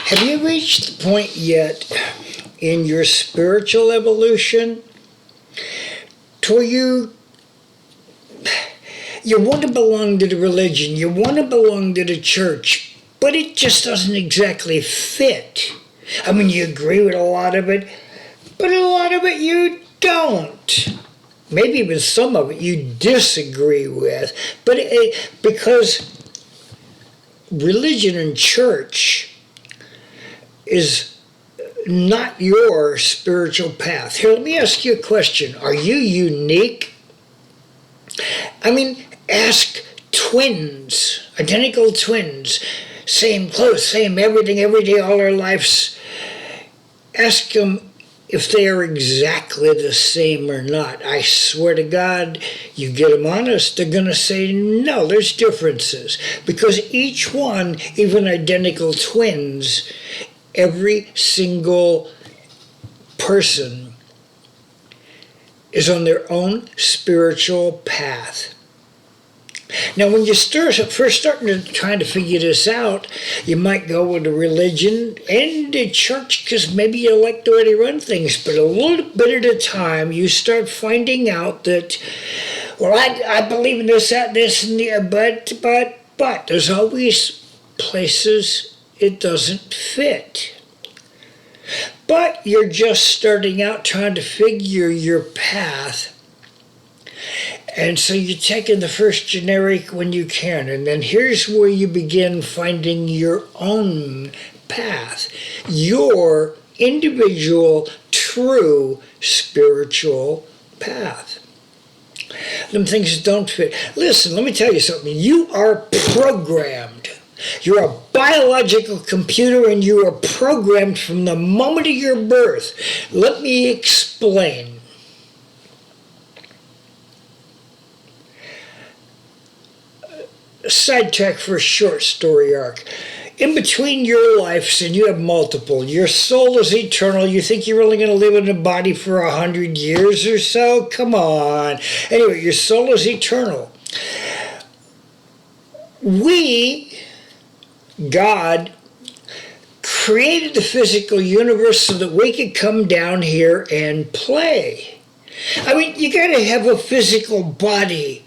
Have you reached the point yet in your spiritual evolution to where you want to belong to the religion, you want to belong to the church, but it just doesn't exactly fit? I mean, you agree with a lot of it, but a lot of it you don't. Maybe with some of it you disagree with, but because religion and church is not your spiritual path. Here, let me ask you a question. Are you unique? I mean, ask twins, identical twins, same clothes, same everything, every day, all their lives. Ask them if they are exactly the same or not. I swear to God, you get them honest, they're going to say, no, there's differences. Because each one, even identical twins, every single person is on their own spiritual path. Now, when you first starting to trying to figure this out, you might go with a religion and the church because maybe you like the way they run things. But a little bit at a time, you start finding out that, well, I believe in this, that, this, and the, but there's always places it doesn't fit. But you're just starting out trying to figure your path. And so you're taking the first generic when you can. And then here's where you begin finding your own path. Your individual, true spiritual path. Them things don't fit. Listen, let me tell you something. You are programmed. You're a biological computer and you are programmed from the moment of your birth. Let me explain. Sidetrack for a short story arc. In between your lives, and you have multiple, your soul is eternal. You think you're only going to live in a body for 100 years or so? Come on. Anyway, your soul is eternal. God, created the physical universe so that we could come down here and play. I mean, you got to have a physical body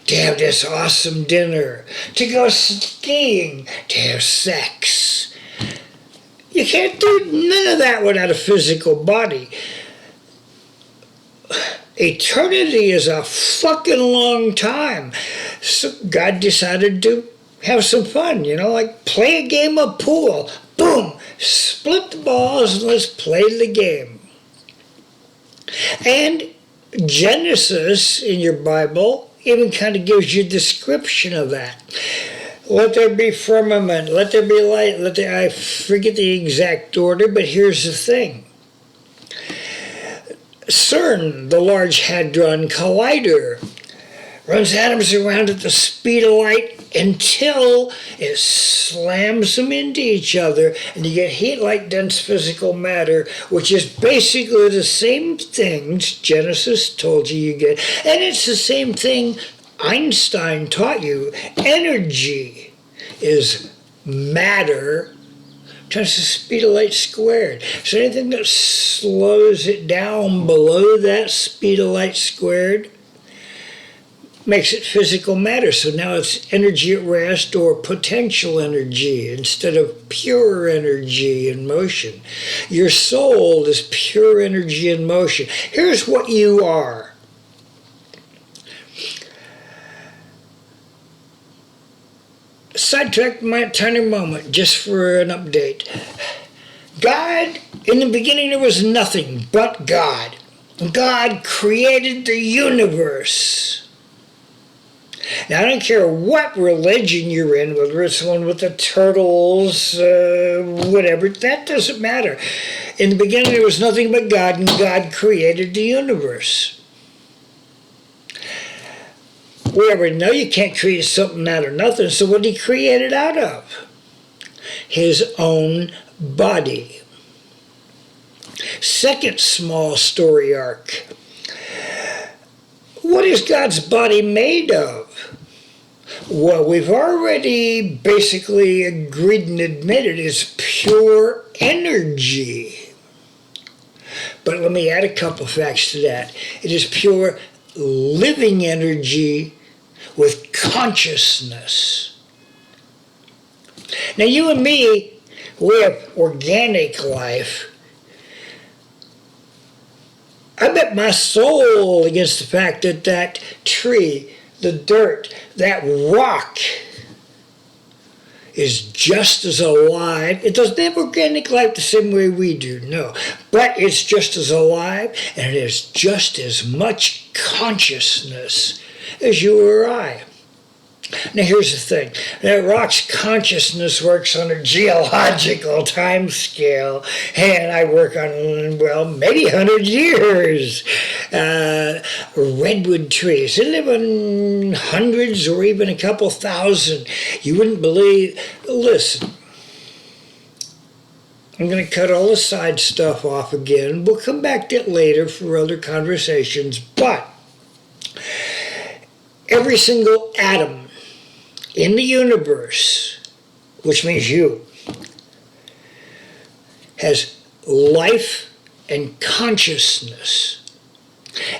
to have this awesome dinner, to go skiing, to have sex. You can't do none of that without a physical body. Eternity is a fucking long time. So God decided to have some fun, like play a game of pool. Boom, split the balls and let's play the game. And Genesis in your Bible even kind of gives you a description of that. Let there be firmament, let there be light, I forget the exact order, but here's the thing. CERN, the Large Hadron Collider, runs atoms around at the speed of light until it slams them into each other and you get heat like dense physical matter, which is basically the same things Genesis told you get. And it's the same thing Einstein taught you. Energy is matter times the speed of light squared. So anything that slows it down below that speed of light squared makes it physical matter. So now it's energy at rest or potential energy instead of pure energy in motion. Your soul is pure energy in motion. Here's what you are. Sidetrack my tiny moment just for an update. God, in the beginning there was nothing but God. God created the universe. Now, I don't care what religion you're in, whether it's one with the turtles, whatever, that doesn't matter. In the beginning, there was nothing but God, and God created the universe. We already know you can't create something out of nothing, so what did he create it out of? His own body. Second small story arc. What is God's body made of? Well, we've already basically agreed and admitted it's pure energy. But let me add a couple facts to that. It is pure living energy with consciousness. Now, you and me, we have organic life. I bet my soul against the fact that that tree, the dirt, that rock is just as alive. It doesn't have organic life the same way we do, no. But it's just as alive, and it has just as much consciousness as you or I. Now here's the thing. That rock's consciousness works on a geological time scale, and I work on, well, maybe 100 years. Redwood trees, they live on hundreds or even a couple thousand. You wouldn't believe. Listen, I'm going to cut all the side stuff off again. We'll come back to it later for other conversations, but every single atom in the universe, which means you, has life and consciousness.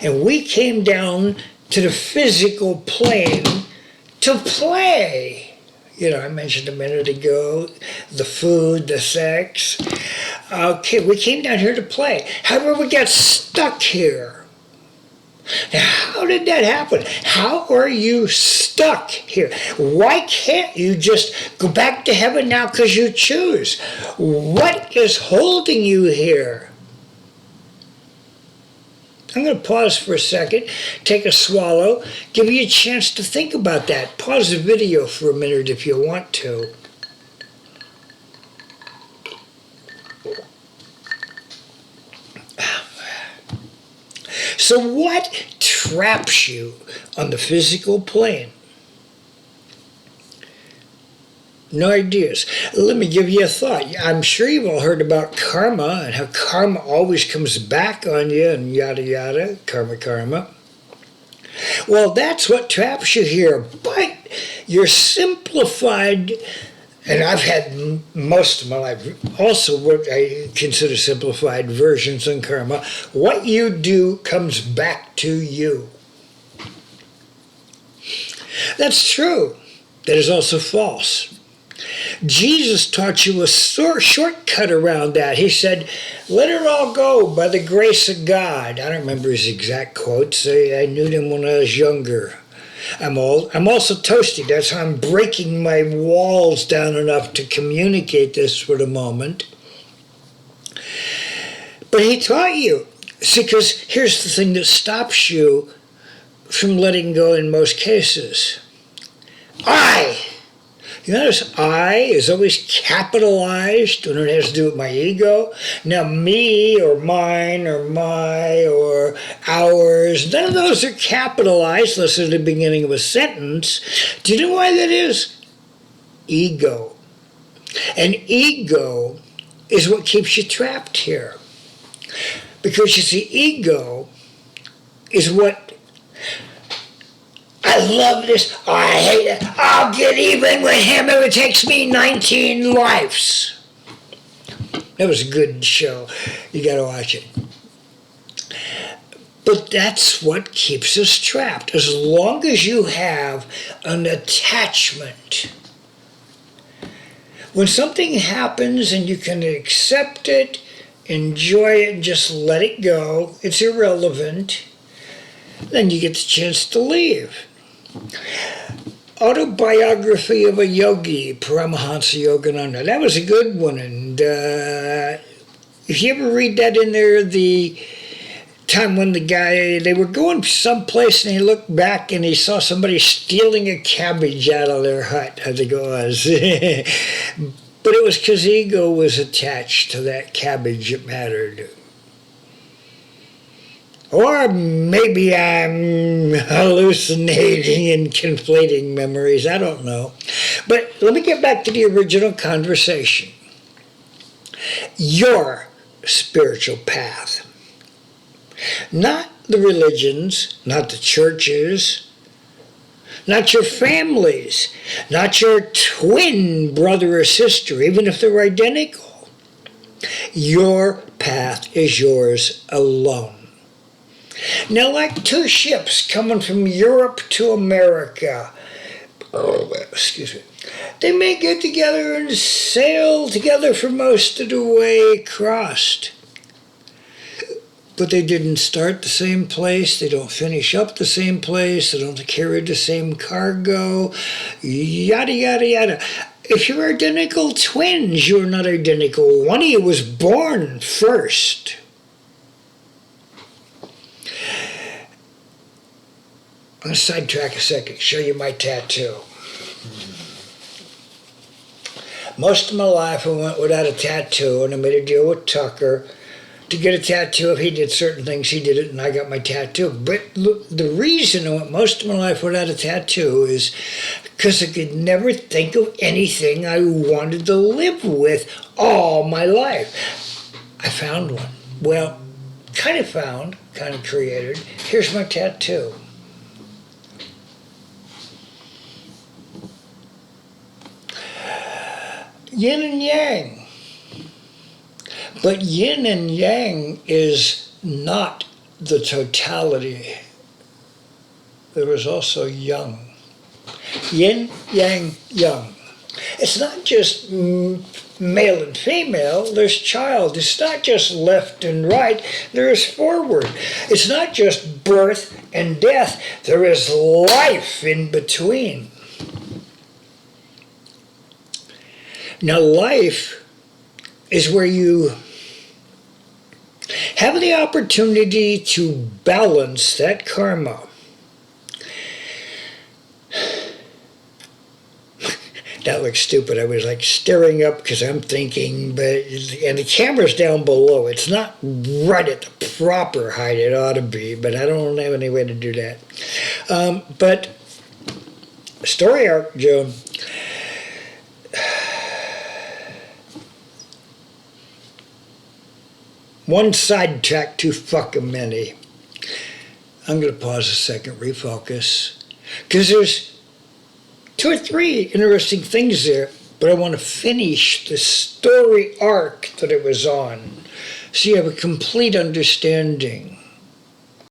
And we came down to the physical plane to play. You know, I mentioned a minute ago, the food, the sex. Okay, we came down here to play. However, we got stuck here. Now, how did that happen? How are you stuck here? Why can't you just go back to heaven now because you choose? What is holding you here? I'm going to pause for a second, take a swallow, give you a chance to think about that. Pause the video for a minute if you want to. So what traps you on the physical plane? No ideas. Let me give you a thought. I'm sure you've all heard about karma and how karma always comes back on you and yada yada, karma, karma. Well, that's what traps you here. But you're simplified, and I've had most of my life also what I consider simplified versions on karma. What you do comes back to you. That's true. That is also false. Jesus taught you a shortcut around that. He said, let it all go by the grace of God. I don't remember his exact quotes. I knew them when I was younger. I'm also toasty. That's how I'm breaking my walls down enough to communicate this for the moment. But he taught you. See, because here's the thing that stops you from letting go in most cases. You notice I is always capitalized when it has to do with my ego. Now me or mine or my or ours, none of those are capitalized unless they're at the beginning of a sentence. Do you know why that is? Ego. And ego is what keeps you trapped here. Because you see, ego is what I love this. I hate it. I'll get even with him if it takes me 19 lives. That was a good show. You got to watch it. But that's what keeps us trapped. As long as you have an attachment. When something happens and you can accept it, enjoy it, and just let it go, it's irrelevant, then you get the chance to leave. Autobiography of a Yogi, Paramahansa Yogananda. That was a good one. And if you ever read that in there, the time when they were going someplace and he looked back and he saw somebody stealing a cabbage out of their hut, I think it was. But it was because ego was attached to that cabbage that mattered. Or maybe I'm hallucinating and conflating memories. I don't know. But let me get back to the original conversation. Your spiritual path. Not the religions, not the churches, not your families, not your twin brother or sister, even if they're identical. Your path is yours alone. Now, like two ships coming from Europe to America, excuse me, they may get together and sail together for most of the way across. But they didn't start the same place, they don't finish up the same place, they don't carry the same cargo, yada, yada, yada. If you're identical twins, you're not identical. One of you was born first. I'm going to sidetrack a second, show you my tattoo. Most of my life I went without a tattoo, and I made a deal with Tucker to get a tattoo. If he did certain things, he did it, and I got my tattoo. But look, the reason I went most of my life without a tattoo is because I could never think of anything I wanted to live with all my life. I found one. Well, kind of created. Here's my tattoo. Yin and yang. But yin and yang is not the totality. There is also yang. Yin, yang, yang. It's not just male and female, there's child. It's not just left and right, there is forward. It's not just birth and death, there is life in between. Now, life is where you have the opportunity to balance that karma. That looks stupid. I was like staring up because I'm thinking, and the camera's down below. It's not right at the proper height it ought to be, but I don't have any way to do that. But story arc, Joe. One sidetrack too fucking many. I'm going to pause a second, refocus. Because there's 2 or 3 interesting things there, but I want to finish the story arc that it was on so you have a complete understanding.